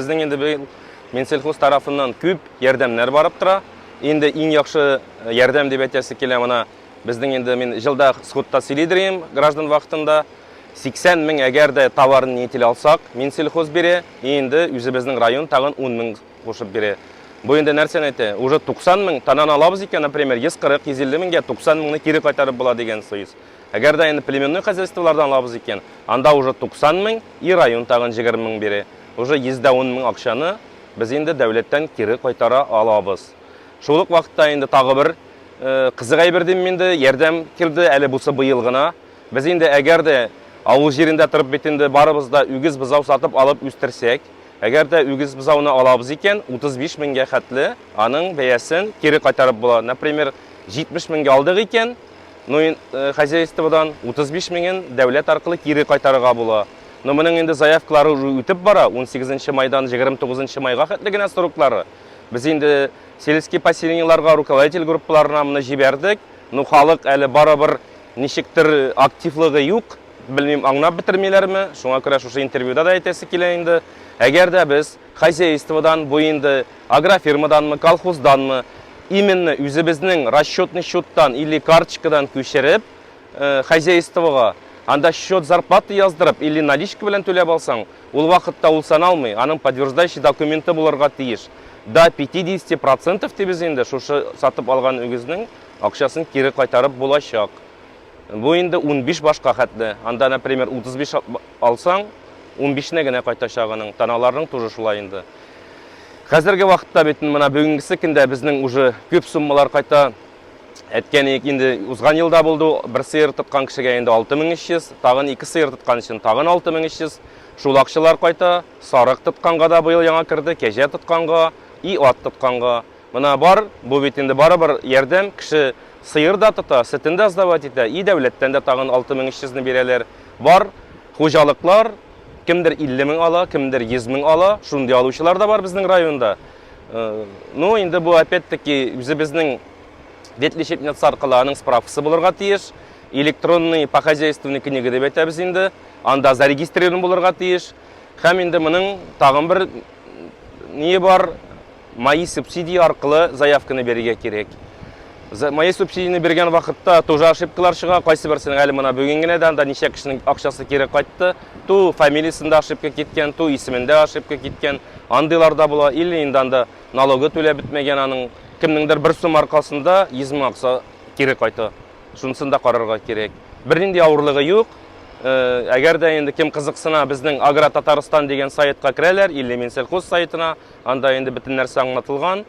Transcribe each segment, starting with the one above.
Біздің енді Минсельхоз тарафынан көп ярдәмнәр барып тора. Енді иң яхшы ярдәм дип әйтәсе килә моны. Біздің енді мен жылда сходта сөйледірем граждан вақытында 80 мең әгәр дә товарын нетел алсақ, Минсельхоз бере, енді үзебезнең район тагын 10 мең кушып бере. Бу енді нәрсәне әйтә, уже 90 мең танан алабыз икән, например, 140-150 меңгә 90 меңне кире кайтарып була дигән сүз. Әгәр дә енді племенной хозяйстволардан алабыз икән, анда уже 90 мең, и район тагын 20 мең бере. Уже 110 мең акчаны без енді дәүләттән кире кайтара алабыз. Шул ук вакытта енді тагы бер кызык әйбердән менде ярдәм килде, әле бусы быел гына. Без енді әгәр дә авыл җирендә торып бит инде барыбыз да үгез бызау сатып алып үстерсәк, әгәр дә үгез бызауны алабыз икән, 35 меңгә хәтле аның бәясен кире кайтарып була. Например, 70 меңгә алдык икән, хозяйстводан 35 меңен дәүләт аркылы кире кайтарырга була. Но моның инде заявкалары үтеп бара, 18 майдан 29 майга хәтле генә сроклары. Без инде сельский поселениеларга руководитель группаларына моны җибәрдек. Ну халык әле барыбер ничектер активлыгы юк. Белмим, аңлап бетермиләрме? Шуңа күрә шушы интервьюда да әйтәсе килә инде. Әгәр дә без хозяйстводан, бу инде агрофирмаданмы, колхозданмы, именно үзебезнең расчетный счеттан или карточкадан күчереп хозяйствога анда счет зарплаты яздырып или наличка белән түләп алсаң, ул вакытта ул саналмый, аның подтверждающий документы булырга тиеш. До 50% тибез инде шушы сатып алган үгезнең акчасын кире кайтарып булачак. Бу инде 15 башка хәтле. Анда, например, 35 алсаң, 15-не генә кайтачак аның. Таналарның тоже шулай инде. Хәзерге вакытта бит менә бүгенгесе көндә безнең уже күп суммалар кайта. Әткәнек инде узган елда булды, бер сыер тоткан кешегә инде 6300, тагын 2 сыер тоткан өчен тагын 6300. Шул акчалар кайта. Сарык тотканга да быел яңа кирде, кәҗә тотканга, и ат тотканга. Менә бар, бу бит инде барыбер ярдәм, кеше сыер да тота, сөтен дә сдавать итә, и дәүләттән дә тагын 6300-не бирәләр. Бар хуҗалыклар, кемдер 50 мең ала, кемдер 100 мең ала, шундый алучылар да бар безнең районда. Ну, инде бу опять-таки үзебезнең ветлечебница аркылы аның справкасы булырга тиеш. Электронный по хозяйственной книге дип әйтәбез инде. Анда зарегистрирован булырга тиеш. Һәм инде моның тагын бер не бар, мои субсидии аркылы заявканы бирергә кирәк. Мои субсидияны биргән вакытта тоже ошибкалар чыга. Кайсы берсенең әле моны бүген генә анда ничә кешенең акчасы кире кайтты. Ту фамилиясында ошибка киткән, ту исемендә ошибка киткән. Андыйлар да була. Или инде анда налогы түләп бетмәгән аның кемнеңдер бер сум аркасында 100 мең акча кире кайта. Шунысын да карарга кирәк. Бернинди авырлыгы юк. Әгәр дә инде кем кызыксына, безнең Агро Татарстан дигән сайтка керәләр, или Минсельхоз сайтына, анда инде бөтен нәрсә аңлатылган.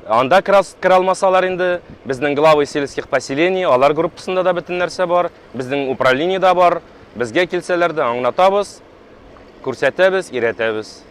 Анда кira алмасалар инде безнең главы сельских поселений, алар группасында да бөтен нәрсә бар, безнең управлениедә бар. Безгә килсәләр дә аңлатабыз, күрсәтәбез, өйрәтәбез.